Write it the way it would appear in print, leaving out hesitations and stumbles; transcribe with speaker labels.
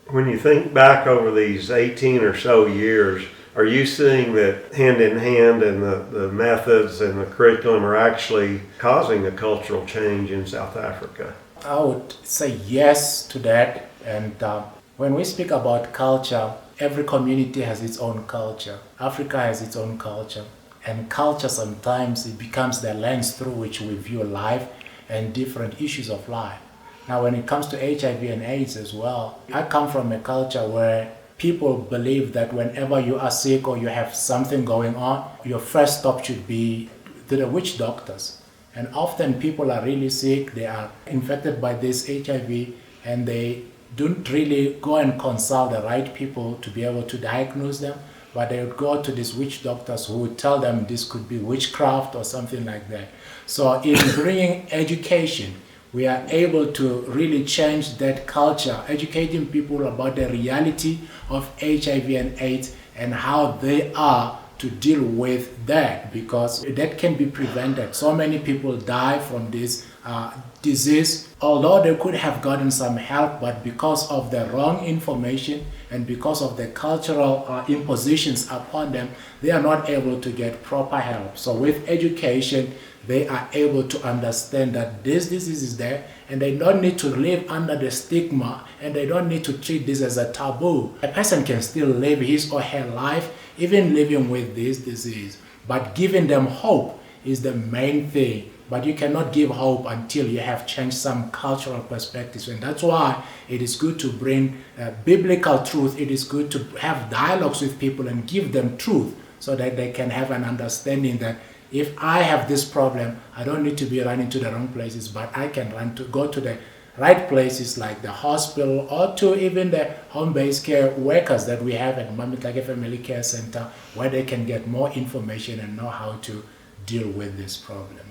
Speaker 1: When you think back over these 18 or so years, are you seeing that hand in hand and the methods and the curriculum are actually causing a cultural change in South Africa?
Speaker 2: I would say yes to that. And when we speak about culture, every community has its own culture. Africa has its own culture. And culture sometimes it becomes the lens through which we view life and different issues of life. Now, when it comes to HIV and AIDS as well, I come from a culture where people believe that whenever you are sick or you have something going on, your first stop should be to the witch doctors. And often people are really sick, they are infected by this HIV, and they don't really go and consult the right people to be able to diagnose them, but they would go to these witch doctors who would tell them this could be witchcraft or something like that. So in bringing education, we are able to really change that culture, educating people about the reality of HIV and AIDS and how they are to deal with that, because that can be prevented. So many people die from this disease, although they could have gotten some help, but because of the wrong information and because of the cultural impositions upon them, they are not able to get proper help. So with education, they are able to understand that this disease is there and they don't need to live under the stigma and they don't need to treat this as a taboo. A person can still live his or her life even living with this disease, but giving them hope is the main thing. But you cannot give hope until you have changed some cultural perspectives, and that's why it is good to bring biblical truth. It is good to have dialogues with people and give them truth so that they can have an understanding that if I have this problem, I don't need to be running to the wrong places, but I can go to the right places like the hospital or to even the home-based care workers that we have at Mahlaola Family Care Center, where they can get more information and know how to deal with this problem.